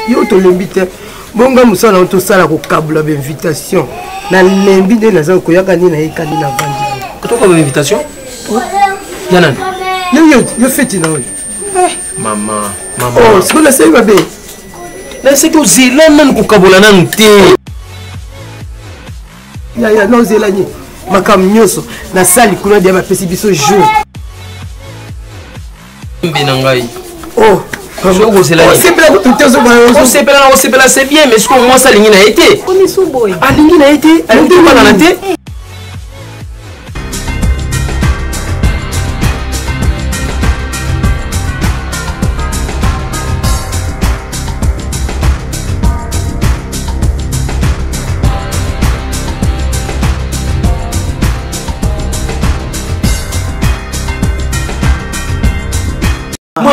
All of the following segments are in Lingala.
yo to lembite bonga musala on to sala ko kabula invitation na lembi de naza ko yakani na ikani na vandi to ko invitation yanan yo feti na oui mama oh c'est la c'est babe na c'est que zila nan ko kabula nan te ya non zela ni makam nyoso na sali kuna dia ba pesi biso jour mbinangai oh c'est bien, mais ce qu'on moi ça ligne n'a été. On est sous boy. Ah ligne n'a été. Elle était pas dans la tête.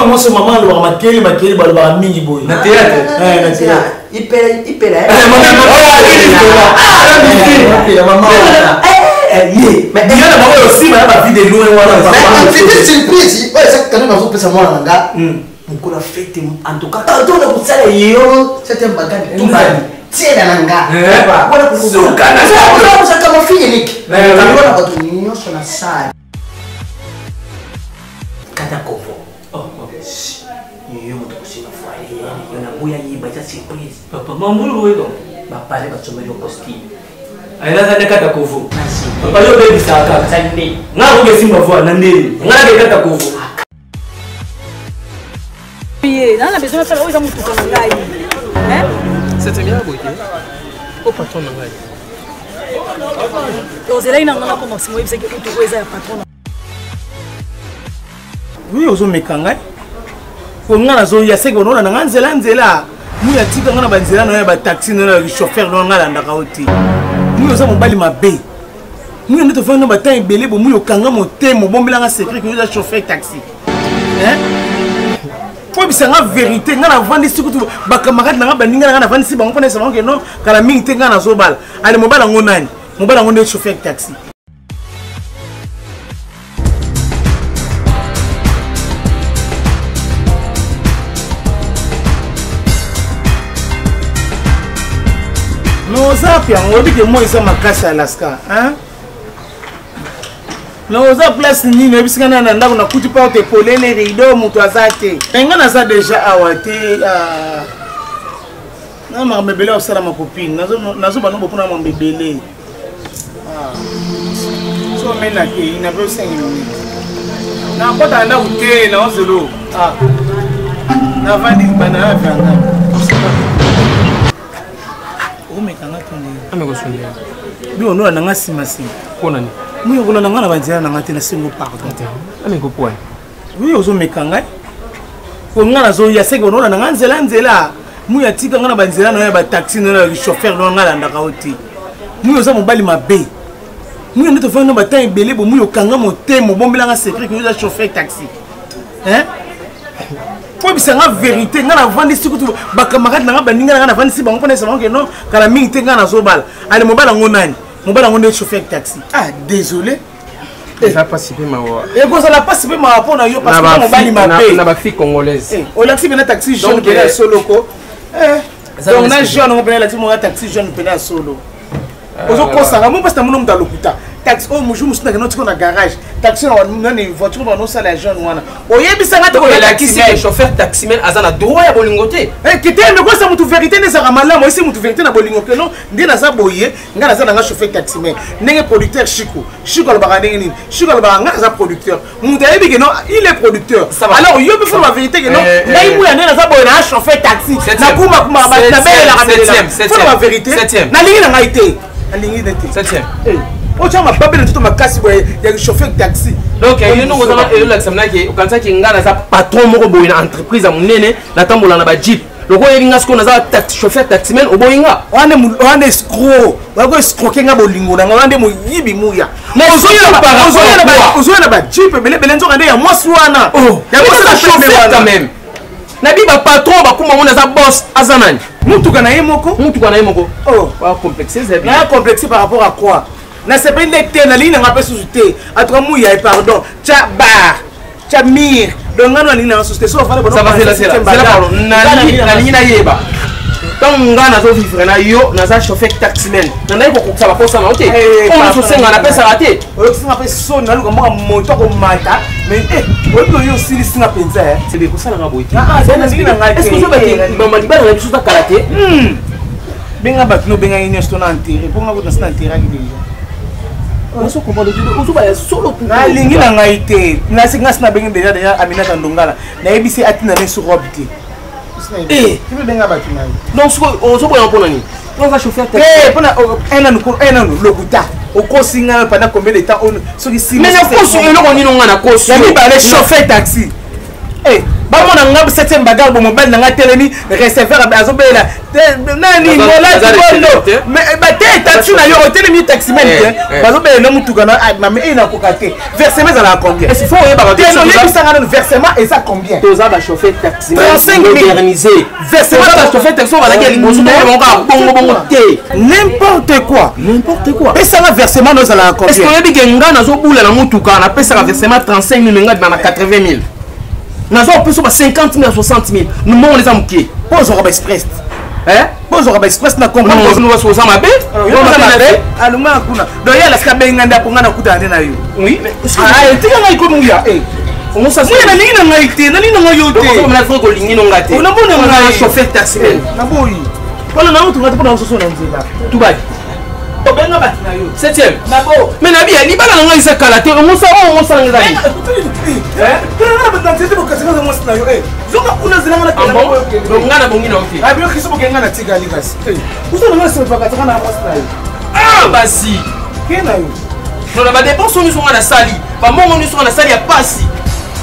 Moi c'est maman le makeli ba mingi boy na théâtre na théâtre ipela mais bien la maman aussi ma vie de loin voilà c'était surprise ouais ça quand même on peut savoir nanga on a fête en tout cas tant on a pour ça yo c'était bagage tout bali tiens nanga voilà pour ça comme fille unique voilà pour tout union sur la salle Katakovo surprise papa mamulu wedo bapale batsomelo costume aina sana Katakovo papa yo baby saka sande nga ko simba voix na ndeli nga ke Katakovo Ye na besoin faire oza mutu ko ngai hein c'était bien boy au patron ngai ozela ina ngana ko maximo yebise ke mutu ko eza ya patron oui ozo mekangai ko ngana zo ya seko nona nga nzela muya tika ngana banzela na ba taxi na chauffeur no ngala ndaka oti muyo za mobali mabe muyo nito fa no ba tan ebele bo muyo kanga motemo bombela nga secret que za chauffeur taxi hein faut bisa nga vérité ngana vandi sikutu ba camarade na ba ninga ngana vandi si bango pona sama ke no kala mingi te ngana zo bala ale mobala ngonani mobala ngonde chauffeur taxi Noza pia ngobi ke moi ça makasi Alaska hein Noza place ni ne bisika na ndako na kuti pa te polele rideau mutu azate nga na za déjà awate na ma bebele osala ma copine nazo ba no bopuna ma bebele so mena ke ina pe 5 minutes na kota na ute na ozelo na vandi banana vanga omekanga tonde ameko sonde bi ono na nga simasi kona ni muyo kona nga na banzela na nga te na singo pardon ameko point oui ozo mekanga ko nga na zo ya seko ono na nga nzela muyo atika nga na banzela na ba taxi na chauffeur no nga landaka oti muyo za mobali mabe muyo nito fa no ba tan ebele bo muyo kanga motemo bombela nga secret que za chauffeur taxi hein faut bisa nga vérité nga na vandi sikutu ba camarade na ba ninga nga na vandi si bango pona sama ke no kala mingi te nga na zo bala ale mobala ngonani mobala ngonde chauffeur taxi désolé ça participer ma wa et ko ça la participer ma pona yo parce que mobali mabe na ba fille congolaise o la fille na taxi jaune que la solo ko donc na jeune on peut la timo taxi jaune pe na solo ozo ko sanga mo parce que mo mta lokuta taxi o muju musina ke no tiko na garage taxi na ni voiture ba no sala ya jaune wana o yebisa nga to la taxi chauffeur taximan azana droit ya bolingote kite me ko sa mutu vérité ne sera malamu isi mutu vérité na bolingote no ndi na za boye nga na za na chauffeur taximan ndenge producteur Chico le ba ndenge nini Chico le ba nga za producteur mutu yebi ke no il est producteur alors yo be faut la vérité ke no ngai mu ya na za boye na chauffeur taxi na kuma ba na bela la kabela faut la vérité na lingi na ngai te na lingi de te 7e o chama babele tout makasi boye ya chauffeur taxi donc il no ngozama elo examiner ke ukanza ki ngana za patron moko boye na entreprise ya munene na tambola na ba jeep loko yelinga siko na za chauffeur taximan oboyinga wane escroc wako escroquer nga bolingo na ngande mo yibi muya ozoya na ba jeep bele nzoka nde ya mwasi wana ya mwasi na chauffeur quand même na bi ba patron ba kuma mona za boss azanani mutuka na ye moko wa complexer c'est bien na complexer par rapport à quoi na c'est pas une lecture na ligne nga pe sous-té à toi mouya pardon tcha bar tcha mir donc ngano ni na sous-té so fale ça va c'est là na ligne na yeba tant nga nazo vivre na yo naza chauffeur taximan nandai kokokisa baposa na ote on so senga na pesa raté oyo singa pe son na luka mwa moto ko mata mais oyo yo sili singa penza c'est bien ça na boiti est-ce que so ba mama libala na biso ta karaté benga batino benga ino sto na enterrer pour nga ko na enterrer ki déjà so comprendre tu ba solo na lingi na ngai te na singa sina benga déjà Aminata Ndongala na ebisi atina ne so robiti tu veux benga batino donc on so boya mpona ni on va chauffeur taxi pona un an lokuta okosinga pendant combien de temps soki si mais na kosu eloko nino nga na kosu yami ba le chauffeur taxi bamona nga 7e bagarre bo mobile nanga telemi receveur azobela nani molati bondo mais bate taxi na yo telemi taxi men bazobela na mutuka na mame ina koka te versement za la combien est-ce faut yeba ba non lebisanga na versement et ça combien toza ba chauffeur taxi 35 000 modernisé versement ba chauffeur taxi ba la guerre liboso bongo bongo te n'importe quoi et ça va versement dans la combien est-ce que yebi ke nga nazobula na mutuka na pesa ka versement 35 000 nga na 80 000 nazo peso ba 50 000 à 60 000 nous mon les amouké pose au express pose au express na comprendre nous va so sama be aluma kuna do yala ska benga ndapo ngana kutana na yo oui mais tika ngai ko muya on sa muya na lingi na ngai te na lingi na yo te on na fo ko lingi no ngate on mbona ngai chauffeur taxi na boyi wala na mutu ngate pona so na nzela tubaki obenga batina yo 7e nabo mais na bia libala na ngai sa kala te on sa ngazali tena na batante bo kasika za mwasi na yo zonga kuna zilanga na tena donc ngana bongi na oki abi okiso bo kenga na tika likasi uzo na ngasi pa kataka na mwasi na yo basi kena yo non na ba dépense on sont na sali ba mongo ni sont na sali ya pasi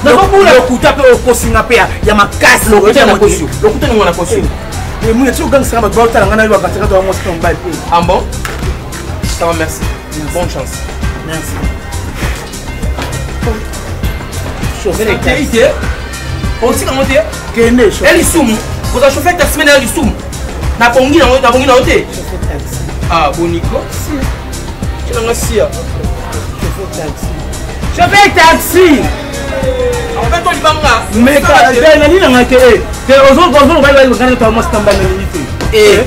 na bobula lokuta pe okosinga pe ya makasi lokuta na kosu lokuta ni mwana kosu et moi tu gang ça ba bota ngana yo kataka to mwasi to mbali pe bon ça va merci bonne chance merci chauffeur taxi aussi comment dire kene elle soum vous a chauffeur taxi mais elle soum na bongi na hote ah boniko si tu n'as sia chauffeur taxi en fait on libanga mais ka na ni na ngate te ozo ba ngana to mo stamba na ni te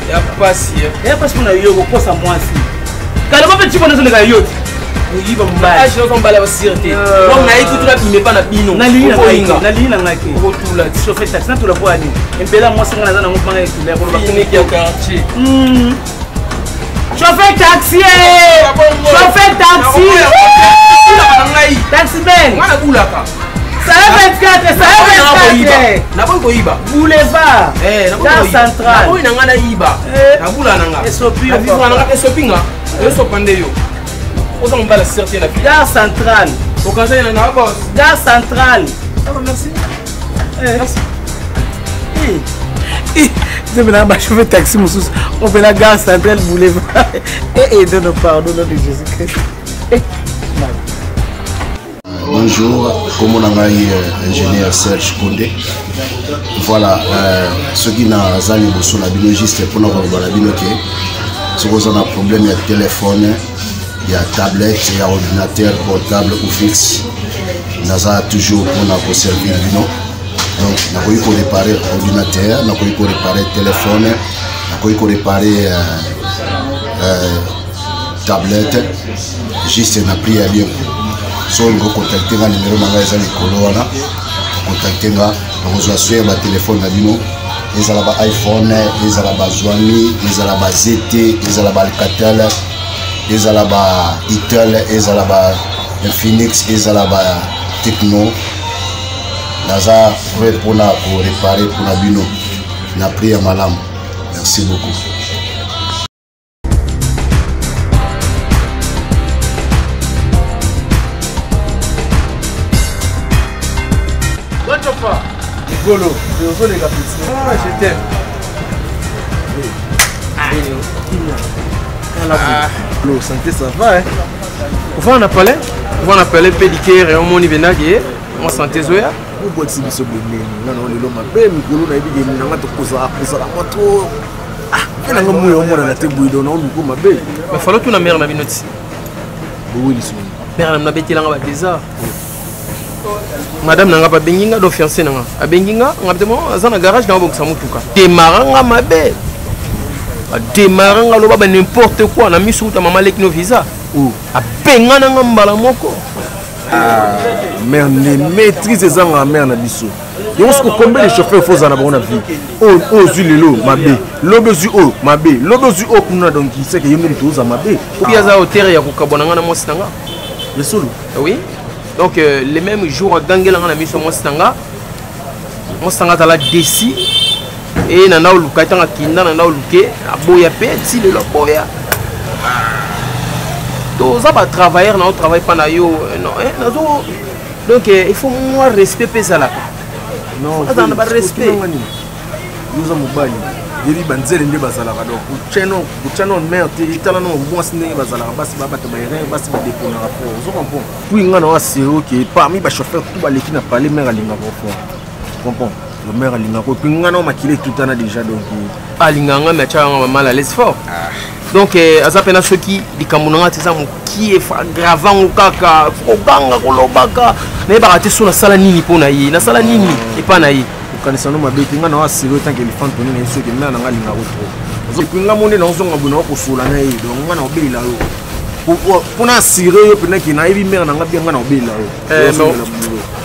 ya pasi na yo ko sa mwasi kala ko pe tibona zo le ka yo yiba mbaya je ne pas la sûreté donc na écoute la bimé pas na bino na li na ngaki ko tula chauffeur taxi na tula bwani embela mwasi ngana za na ngopanga ekule ko ba ni ki quartier chauffeur taxi taxi ben ngana bulaka ça 24 na boy ko iba boulevard na central boy na ngana iba na bula na nga esopi na vivre na esopinga eso pande yo oza mbala certaine na gare central au conseil na boss gare central merci c'est maintenant ba chauffeur taxi mususu on fait la gare centrale boulevard non pardon de Jésus-Christ. Bonjour, comment on a ingénieur Serge Condé. Voilà, ce qui n'a pas besoin de biologiste pour nous avoir la binoque. Ce qu'on a un problème, il y a téléphone, il y a tablette, il y a ordinateur portable ou fixe. On a toujours pour servir bino. Donc, on a réparer ordinateur, on a réparer téléphone, on a réparer tablette. Juste on a pris à bien. So on va contacter le numéro de la Nicolas, contacter le téléphone de bino. Ils ont iPhone, ils ont Zoami, ils ont ZT, ils ont Alcatel, ils ont Itel, ils ont Phoenix, ils ont Techno. Naza pour réparer pour la bino. Na prière malam. Merci beaucoup. Golo, je les gars. Je t'aime. L'eau, santé, ça va, hein? On va appeler pédicure et on m'a dit on santé zoya. Vous pouvez dire que vous avez dit que vous avez dit que vous avez dit il faut que tu aies mère na binoti. Oui, ils sont. Mère na beti langa ba déjà. madame nanga pa benginga do fiancé nanga abenginga ngabtemo azana garage na boksa mutuka demaranga mabe demaranga loba ba n'importe quoi na misu ta mama lekno visa apenga nanga mbala moko mère ne maîtrise ça nga mère na biso yo ce combien de chauffeurs faut za na bona vie o zulelo mabe lobezu o mabe lobezu o kuna donc il sait que yemeli toza mabe pia za hauteur ya kokabona nga na mositanga yesulu oui donc les mêmes jours gangela nga na miso mositanga tala desi et nana oluka tanga kinda nana oluke aboya petit de la boya donc ça va travailler na travail pas na yo non nazo donc il faut moi respect pesa là non ça na ba respect nous avons bali yeli banzele nde bazalaka donc kuchano mère te itala no mwasi ndenge bazalaka basi babata bayere basi badepona rapport ozo comprendre puis nga na asero que parmi ba chauffeur tout baleki na parler mère alinga confort comprends le mère alinga ko puis nga na makile tout ana déjà donc alinga nga mecha nga mal à l'aise fort donc azapena soki likamuna ngati za muki e gravant ukaka foganga kolobaka mais ba raté sur la sala nini pona yi na sala nini e pa na yi kanisa no mabeti nga na asero tant que elephant toni na soki mère na nga linga ko puis nga monde na ozonga buna ko sula na yi donc nga na obela yo pour assurer yo pena ki na yebi mère na nga bien nga na obela yo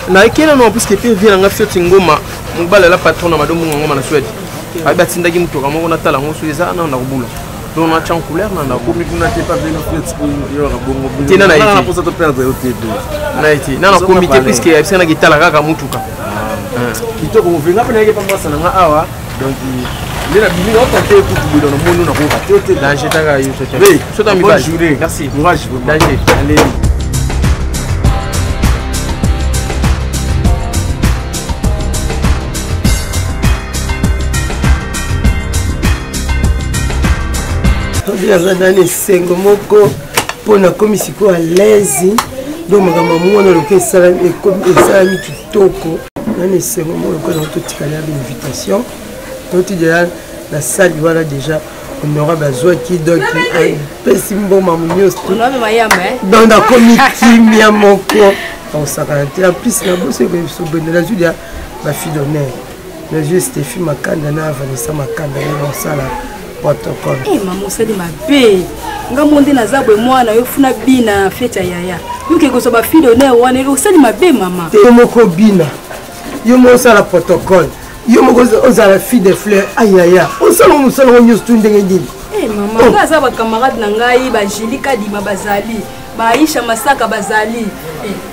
na ekena no puisque pe vient nga fete ngoma mubala la patron na madomo ngoma na Suède ay batindaki mutoka moko na tala ngoso eza na kubula donc on a en couleur na komi kuna te pas venir fete pour yo ka bongo tina na iti pour ça te perdre yo te na iti na comité puisque ay na gitala kaka mutuka kitoko movenga pena yeke pamba sana nga awa donc il est habillé au côté pour tout dans le monde na ko ka te danger taka yo te oui so ta mi ba merci courage danger allez aza nani esengo moko mpona komi sikoyo alaise donc makambo mwana loka esalami kitoko nani esengo moko lokola na totikali ya bainvitation toti deja na sali wana déjà honorable azwaki donc apesi mboma nyonso donc nakomi kimia moko osakana te en plus na boso ekosobendela zwi ya bafille d'honneur nazwi Stéphie Makanda na Vanessa Makanda na osala protocole. Maman osali mabe nga monde naza bwe mwana yo funa bina fete ya yaya yuke ko so ba fille d'honneur wana osali mabe mama te moko bina yo mo osala protocole yo moko osala fille de fleur ayaya osala musala nyo stundenge ndini mama nga za ba camarade na ngai ba Jilika Dima bazali ba Aisha Masaka bazali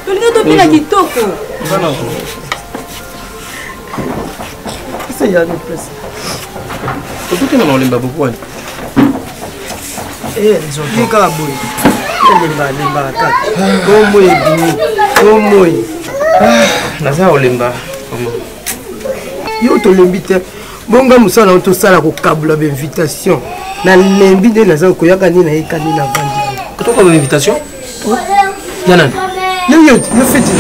to linga to bina kitoko c'est ya no presse tout est dans le babu quoi ils ont dit kala boy lemba kaka komo ebini komo naza olemba yo tolembi te bonga musala otosala kokabula bainvitation na lembi nde naza koyaka nini nayekani na vandi kotoko bainvitation ya nani yo feti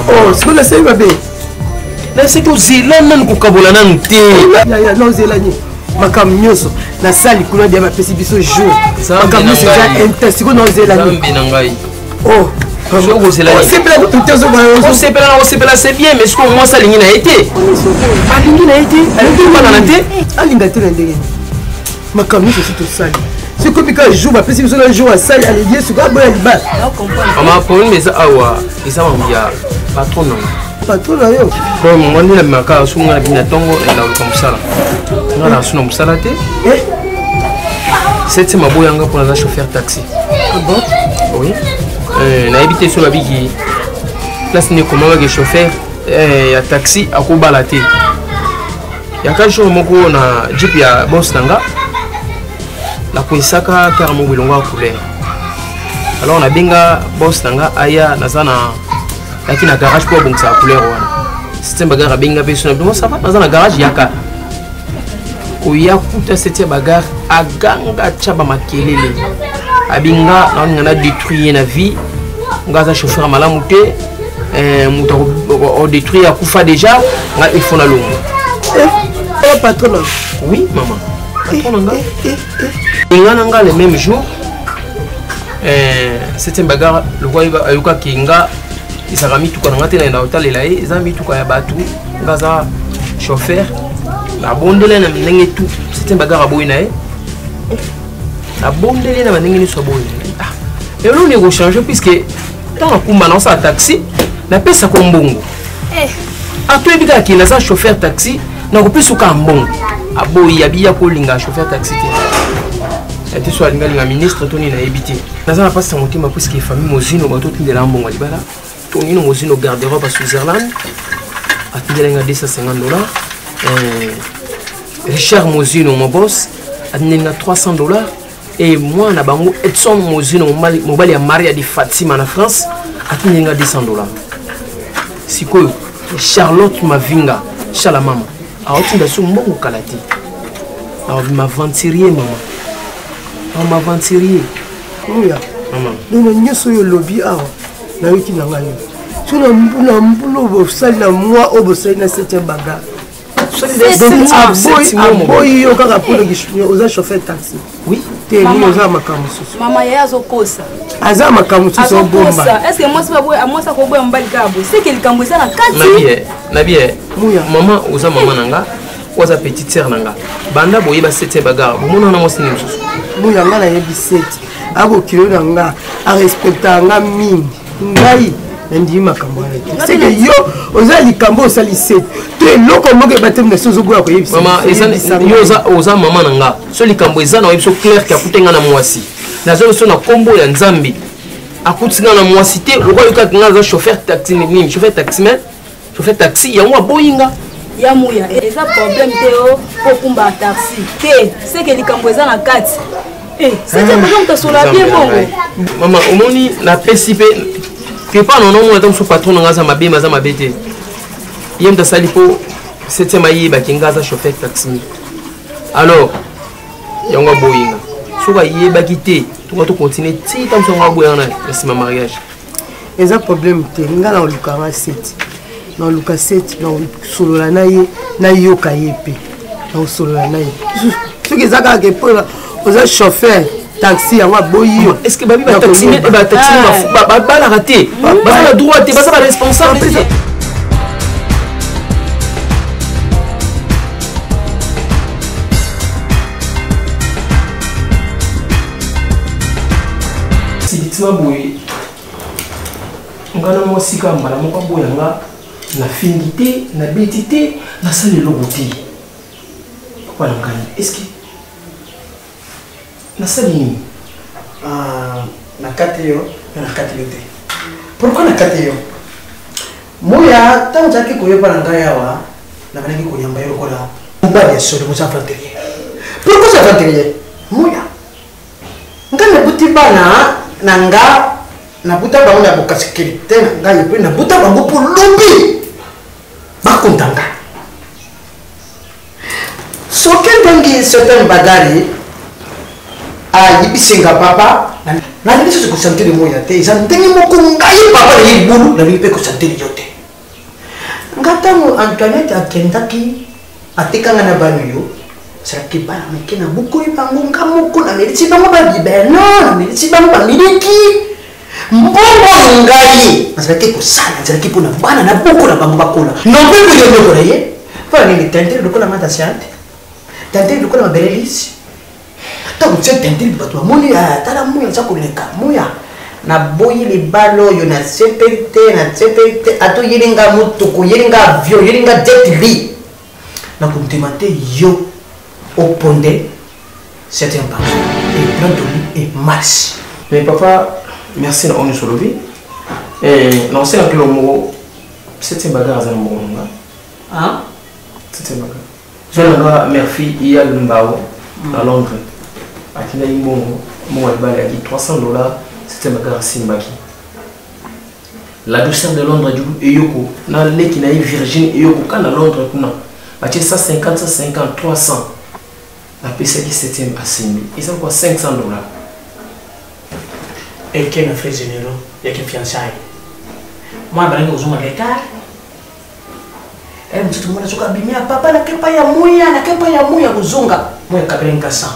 oh siko nasali mabe naseki ozela nani kokabola nanu te nozela nini makambo nyonso nasali kuna dia bapesi biso jour makambo nyonso eza intensiko nozela nini na ngai osepela c'est bien mais siko mwasi alingi na ye te alingi na ye te alingi banana te alinga te na ndenge makambo nyonso si tosali sikomi ka jour bapesi biso na jour asali alingi siko aboya libala ama problème eza awa eza mambo ya patron nanga patron na yo bon moi ndina maka sunga na bina tongo na luka musala nga na suna musala te c'est maboya nga pour na chauffeur taxi bon oui na évité sur la biki place ne comment que chauffeur ya taxi akobala te ya ka jour moko na jeep ya boss nanga la koisaka karamo bilonga couleur alors na benga boss nanga aya nazana lakini na garage pour bongsa couleur wana système bagarre benga peso na bimo ça va nazana garage yaka oya kuta c'était bagarre aganga chaba makelele abinga na détruire na vie ngaza chauffeur malamu te muta o détruire akufa déjà nga il faut na longo patron oui maman patron nga ingana nga le même jour c'était bagarre le roi ayuka kinga ezalaka mituka na nga te naenda kotalela ye eza mituka ya bato nga aza chauffeur nabondele na ndenge tu septième bagar aboyi na ye nabondele na bandenge nyonso aboyi eloko nekochange puiske ntango nakumba na osala taxi napesaka mbongo atoyebi kaka kende aza chauffeur taxi nakopesaka mbongo aboyi abiya kolinga chauffeur taxi te ate so alingalinga ministre to nini nayebi te naza na mpasi ya motema puiske famille mozino batotindela mbongo libala tonino mozino garderobe à Switzerland atindelenga $250 Richard Mozino mon boss atindelenga $300 et moi na bango Edson Mozino mobali ya Maria di Fatima na France atindelenga $200 sikoyo Charlotte Mavinga chala mama aotinda so mbongo kala te m'aventurier mama m'aventurier oya nona nyonso oyo lobi awa nayoki na ngai so na mbulo bosali na mwa oyo bosali na 7e bagar aboyi yo kaka mpo oza chauffeur taxi te nini oza makambo mosusu mama ye azokosa aza makambo mosusu obomba estce mwasi akoboya mobali kaka boye seke likambo eza na kati nabie mama oza mama na nga oza petite sere na nga banda boyeba 7e bagar bomona na mwasi nini mosusu muya nga nayebi 7 akokilo na nga arespecta nga mingi ngai nandimi makambo wana te seke yo oza likambo osali 7 to eloko moko ebatemi na so ozoboya koyebisa yo oza mama na nga so likambo eza na oyebi so claire ke akute nga na mwasi nazoyi so na nkombo ya nzambe akuti nga na mwasi te okoyokaki nga aza chauffeur taxi nini chauffeur taximan chauffeur taxi yango aboyi nga ya muya eza problème te o okumba taxi te seke likambo eza na kati c'était pour que tu sois bien bongo maman omoni napesi mpe ke pa na onomona ata mosu patron na nga aza mabe maza mabe te ye moto asali mpo 7e ayebaki nga aza chauffeur taxi alors yango aboyinga soki ayebaki te toka tocontinue ti ta mosu yango aboyanga na nsima mariage eza problème te nga na olukanga 7 na oluka 7 na osolola na ye nayoka ye mpe na osolola na ye soki eza kaka ke mpo oza chauffeur taxi yango aboyi yo est ce que babi bataxi babalaka te baza na droit te baza baresponsable te sibitima boye nga na mwasi ka mbala moko aboya nga nafingi te nabeti te nasali eloko te wana ngani est ce que nasali nini nakati yo nakati yo te pourquoi nakati yo moya ntango ozalaki koyeba na ngai awa nakanaki koyamba yo lokola mobali ya solo moza aventurier pourquoi oza aventurier moya ngai nabuti bana na nga nabuta bango na bokasikeli te na ngai epe nabuta bango mpo lobi bakontanga soki ndenge certain bagari ayibisenga papa nalingi soki kosanteli moya te eza ndenge moko ngai papa na ye libulu nalingi mpe kosanteli yo te nga ntango Antoinette akendaki atikanga na bano yo ezalaki bana moke na bukoli bango nga moko namelisi bango babibeno namelisi bango bamiliki mbongo ngai nazalaki kosala ezalaki mpona bana na bukola bango bakola nompe koyoyokola ye mpona nini tenteli lokola matasiante tenteli lokola mabelelisi ntango tia tenteli bato bamoni tala moya aza koleka moya naboyi libala oyo nasepeli te ato yelinga motuku yelinga avion yelinga jetli nakondima te yo oponde certain parfum et plein d'olive et marche mais papa merci na onu solobi na osala kilo moko 7e bagar aza na mbongo nanga 7e bagar zonanga mère fille iya lumbao na Londres atinda mbongo mbongo libala yaki $300 7e bagar asimbaki la douceur de Londres du eyoko na leki na ye Virginie eyoko ka na Londres kuna batie 150 300 apesaki 7e asimbi eza kwa $500 eke na frais généraux yake fiançailles mwana balangi kozonga l'écart mosusu mwana soki abimia papa nakepa ya moya kozonga moya kabelenga 100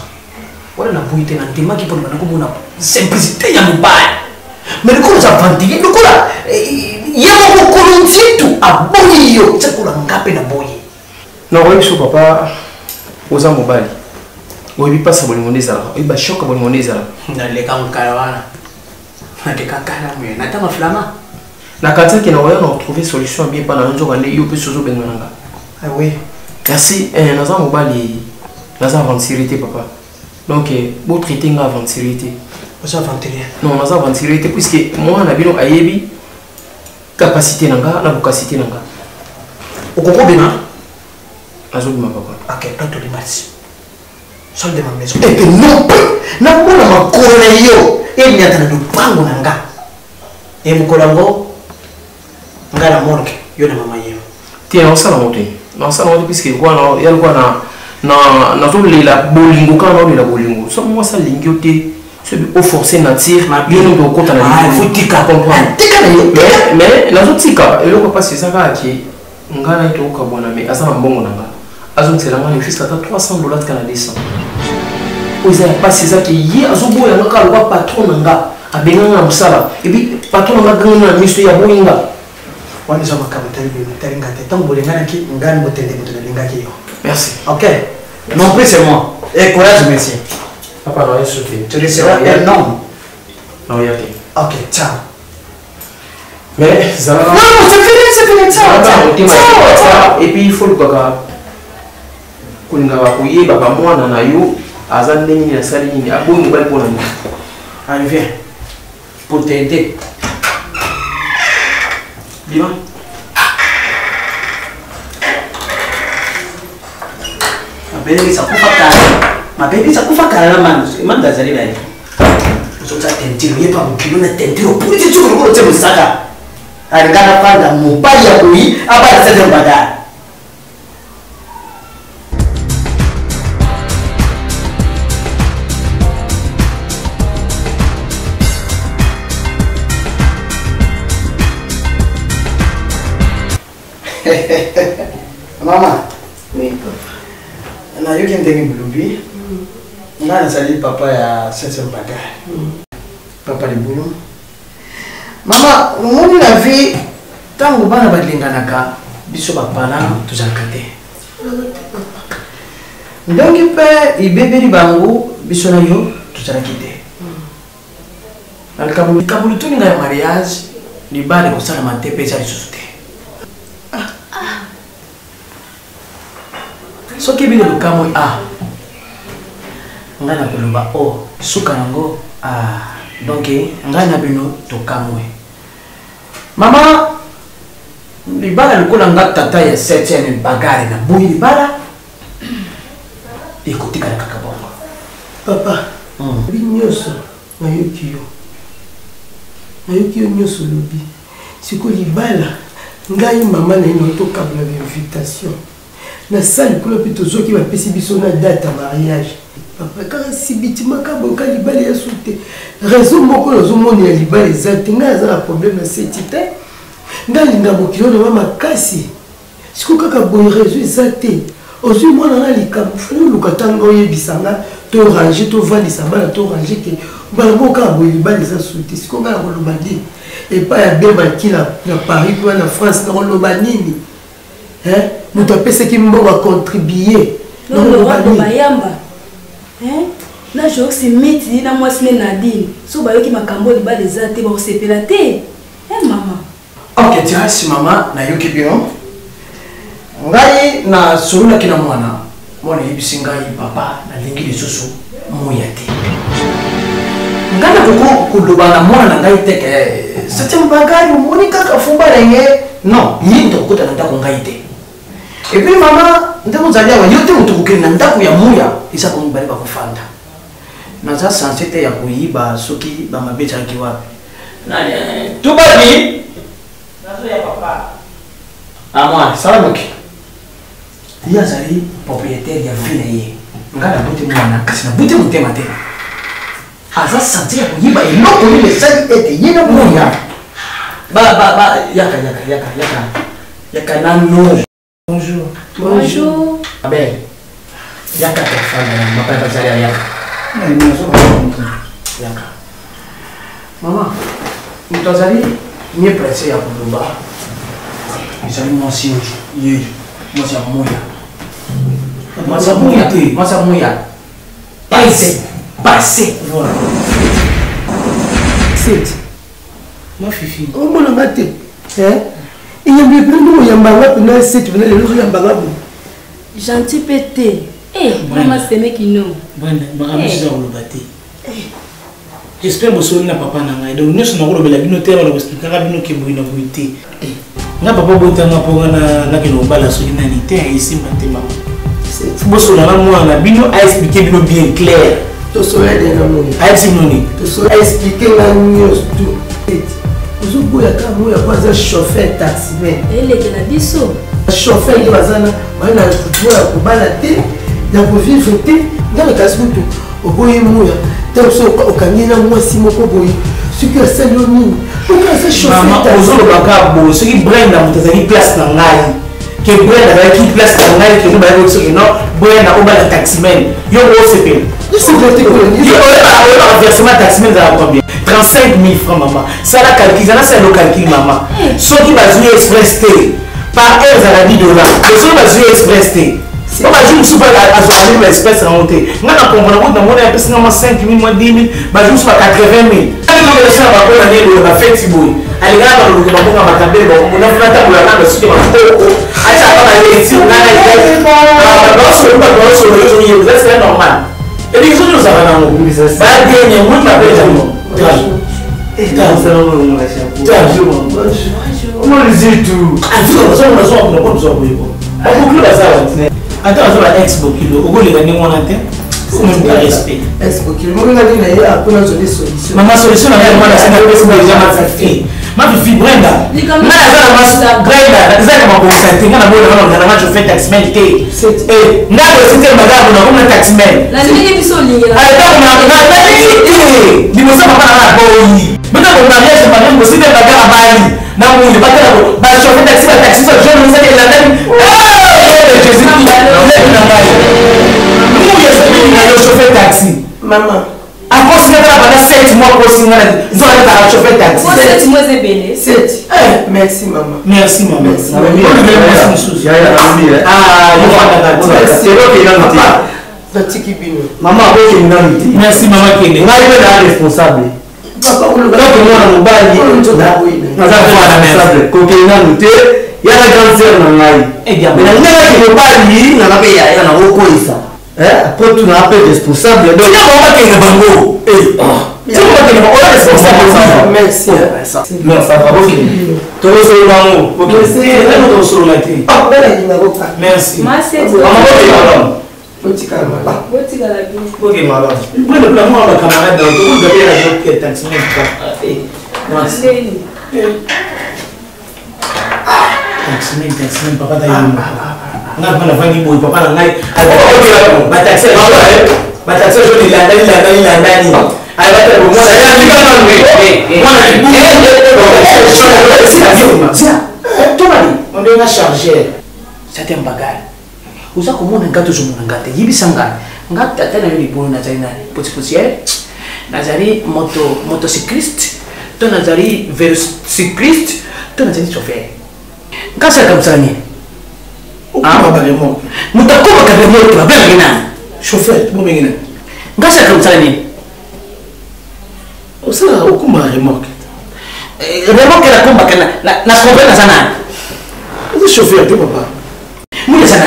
wana naboyi te nandemaki mpona bana komona simplicité ya mobali mais lokola oza vantili lokola yamo kolonzitu aboyi yo tsakola ngape na boyi non oui so papa oza mobali oyebi pasa bolingo nde ezalaka oyeba shoka bolingo nde ezalaka naleka mokala wana naleka kala moye natanga flama na katiaki na oya na retrouver solution bien mpa na nzoka nde yo mpe sozobenga nanga oui kasi naza mobali naza aventurier te papa donc botraite nga aventurier te oza aventurier non naza aventurier te puisque mwana na bino ayebi capacité nanga na bokasité nanga okokobima azobima papa ok toi tolimasi sol de ma maison et que non namona makolo na yo emiata na lupango na nga emokolo yango nga na morgue yo na mama yeo tie naosala ngo te naosala ngo te puisque yalikuwa nazolela bolingo kaka naolela bolingo so mwasi alingi yo te soki oforce nature yo nde okota na mais nazotika eloko mpasi eza kaka ke ngai naye tokabwana mais aza na mbongo na nga azongisela nga ne jusqu'à $300 tika na 200 oyo eza ya mpasi eza ke ye azoboyanga kaka lokwa patron na nga abenganga na mosala epi patron na nga gangana na miso ya boyinga wana eza makambo talinga te ntango bolinganaki ngai botende moto nalingaki yo merci ok non plus c'est moi et courage monsieur papa na yesu te tu seras un homme na oya te ok ciao mais zala non c'est fini ciao et puis il faut lukaka kolingaka koyeba bamwana na yo aza ndenge nini asali nini aboyi mobali mpona nini allez viens pour t'aider bima mabebisa kufa kala na manu azali naye ozotsa tentiro ye pa mokilo na tentiro polisi soki lokolo tse mosaka alingana panda mobali ya koyi abala sete mbadala mama nayoki ndenge bolobi nga nazali papa ya sese mbadala papa libulu mama omoni na vie ntango bana balinganaka biso bapana tozalaka te ndongi mpe ibebeli bango biso na yo tozalaki te na likabulu toninga ya mariage libala ekosalama te mpe eza lisusu te soki bino lukamoi ngai na koloba o suka yango donc ngai na bino tokamwe mama libala lokola nga tata ya 7e bagare na boyi libala ekotikala kaka bongo papa bi nyonso nayoki yo nyonso lobi siko libala ngai mama na ye tokabula bainvitation na sali kuna mpe tozoki bapesi biso na date ya mariage papa kaka sibiti makambo ka libala ya so te raison moko nazomona ya libala eza te ngai aza na problème na seti te ngai alinga mokilo na ma makasi siko kaka boye raison eza te ozwi mwana na likambo fali oluka ntango oyebisanga torange tovandisa bana torange ke bana moko kaka boye libala eza so te siko ngai nakoloba nini epai ya bebaki na paris kuna na france nakoloba nini moto apesaki mbongo acontribue bayamba na joxi miti na mwasi ne nadine so bayoki makambo libala eza te bakosepela te mama ok tirasi mama nayoki bino ngai nasololaki na mwana yebisi ngai papa nalingi lisusu moya te ngai nakoko koloba na mwana na ngai teke sete mbagari omoni kaka fumba na ye non ye ndokokota na ndako ngai te epuis mama ndenge ozali awa yo te moto kokende na ndako ya moya eza komibale bakofanda naza sanse te ya koyiba soki bamabe ezalaki wapi tubaki nazoya papa amwa salamoki ye azali propriétaire ya vi na ye ngai nabuti mwana kasi nabuti motema te aza sanse ya koyiba eloko nini esali ete ye na moya yaka nano bonjour. Bonjour. Abel. Yaka ta femme, ma papa Zaria yaka. Yaka. Maman, mtazali mieux placé à Koulouba. Ils ont mon signe. Moi, c'est Mouya. Moi, c'est Mouya. Moi, c'est Mouya. Passé. Voilà. C'est. Ma fifi. Oh, mon amate. Il y a des plus de Yambanga, puis là, c'est tu venais de nous Yambanga. Gentil pété. Maman, c'est mec qui nous. J'espère que vous avez papa nanga. Donc nous sommes la binotaire, on va expliquer à bino qui est bonité. Na papa bonté na pour na que nous bala solidarité ici maintenant. C'est bon sur la moi na bino a expliqué bino bien clair. To soya de na mo. A expliqué to soya expliquer la news tout. Vous boya ka mo ya kwanza chauffeur taximan. Elle est na biso. Chauffeur de bazana, bana kutoa kubala te, ya kuvivre te, dans le cas où au boye moya. Donc, au canina, moi, si mon coboy, ce que c'est le mine, c'est chauffé. Maman, aux autres bagages, ce qui brûle dans votre place dans l'ail, qui brûle dans qui place dans l'ail, qui nous va dire que non, brûle dans le taximan. Yo, c'est pire. C'est le téléphone. Yo, le versement taximan, ça va combien 35 000 francs, maman. Ça, la calcul, c'est le calcul, maman. Ceux qui va jouer express T, par heure, ça va 10 $. Les autres va jouer express T. On va jouer super à jouer l'espèce remontée. Nous avons compris que nous avons 5 000, 10 000, nous avons 80 000. Nous avons fait un petit bout. Allez, nous avons fait un petit bout. Nous avons fait un petit bout. Nous avons fait un petit bout. C'est normal. Et les autres, nous avons attends, on va Expo Kilo. On va les gagner mon antenne. Faut même pas respect. Expo Kilo. Moi, je vais aller pour la solution. Maman, solution, on va la scène de Facebook déjà ma fille. Ma fille Brenda. Brenda, c'est ma concentré. Moi, on a je fais taximan. Et n'a pas c'était madame, on a un taximan. La ligne est sur ligne. Allez, on a dit que ça va pas boy. Maintenant, on a rien, madame, aussi des bagarres à Bali. Non, on n'est pas là. Bah, je fais taxi, je ne sais pas la même. Jésus, chauffeur taxi. Maman. À cause de la 7 mois pour signer, nous allons chauffeur taxi. 7 mois, c'est béni. 7. Merci, maman. Merci, maman. Merci. Maman, merci, maman. Responsable. Papa, on le il y a la grande sœur Nangai. Eh bien, mais il y a qui ne pas lui, il y a un ça. Après, tu n'as pas responsable. Donc, il y a un qui est bango. Tu vois qu'il est responsable. Merci. Non, ça va pas finir. Tu vas sur le bango. Merci. Merci. Petit calme. Petit calme. Ok, madame. Moi, le plan, moi, ma camarade, dans le monde, il y a un qui est taximan. Merci. Taximan, papa d'ailleurs. On a pas la famille, papa n'a pas. Ma taxi, je l'ai allez, on doit charger certains bagages. Vous savez comment on a gâté sur mon gâté. Il y a des gâté, t'as vu les bons nazarina, petit poussière, nazari motocycliste, ton nazari cycliste, ton nazari chauffeur. Quand c'est comme ça, chauffeur, quand c'est comme ça, on s'en a beaucoup de remorque. Remorque la combat, la compagnie nationale. Vous êtes chauffeur, tu papa. Moi, je suis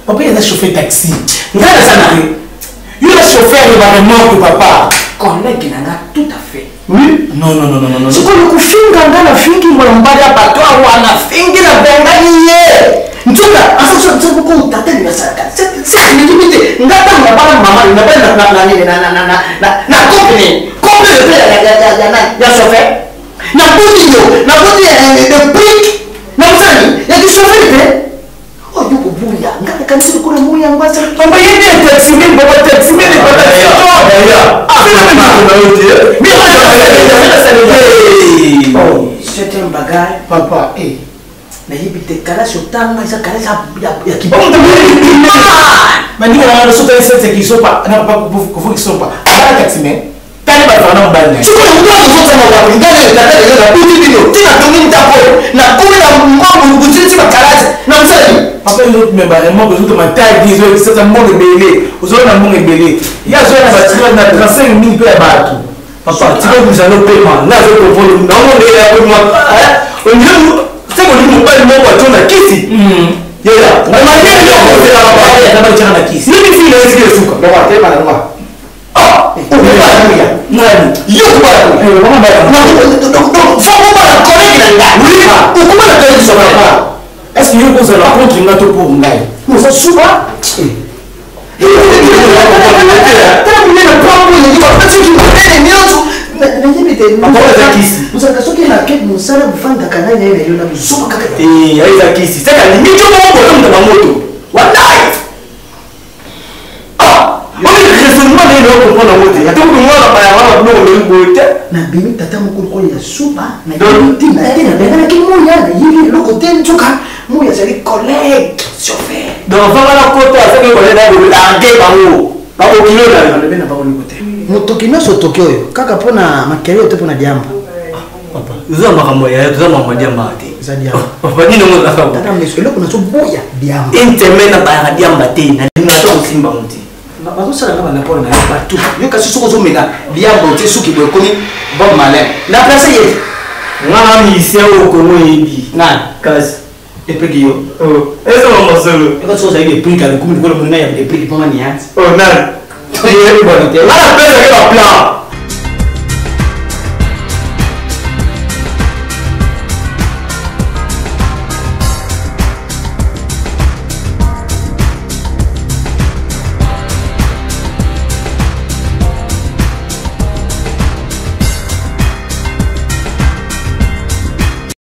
papa, il y a un chauffeur taxi. Il y a un chauffeur de remorque, papa. Collègue, il y a tout à fait. Oui? Non. C'est quoi le coup finga na fingi mwambada patwa wana fingi na bengani ntuka aso tso ko tateli na saka c'est limité ngata mwabala mama na na company ya chauffeur na budi de brick na msani ya chauffeur pe o yuko buya ngata kanisi kuna muya ngwasa tomba yeye taxi mimi baba taxi mimi baba c'est un bagage, papa. Mais il y a des cas sur ta main, ça caresse à qui. Mais nous, on a sauté cette qui sont pas, non pas pour qui sont pas. À la taxi, mais tani bafana mbali siko ngwa kuzotama kwa ngane tatale na kuti dino tina tongi ntapo na kumi na mwangu kuziti makarazi na msali après l'autre membre moi que tout ma taille dit c'est ça mon belé aux autres mon belé il y a ça na 35 000 pe bato papa tu peux vous aller paiement là je peux voler dans mon belé pour moi au niveau c'est que nous pas mon voiture na kisi yela na mali yo ko c'est la papa ya kama chana na kisi mimi si leo sikio suka ndo kwa tema na ngwa nani yo kwa mama baba na fa mama na collègue na ngani ukuma na kazi sana papa est-ce que vous avez la contre une autre pour ngai nous ça souvent Moi, j'ai collègues, chauffeur. Donc, on va la côté avec les collègues à Guébarou. Pas au kilo là, on ne pas au côté. Motoki nyonso Tokyo oyo kaka mpona makelele to mpona diamba. Papa, uza makambo ya tuza mambo diamba te. Za diamba. Papa nini ngo za kabu? Tata meselo kuna so boya diamba. Intermena ba diamba te na nina to simba muti. Bazo sala kama na pona na partout. Yo kasi soko zo mena diamba te suki boy komi Bob Marley. Na place ye. Ngana mi isia o ko no yebi. Na kasi et puis yo. Oh, eso no moselo. Yo so za ile prix ka ko mi ko mo na ya de prix poma ni ant. Oh, nan. To ye bo te. Ala pesa ke ba plan.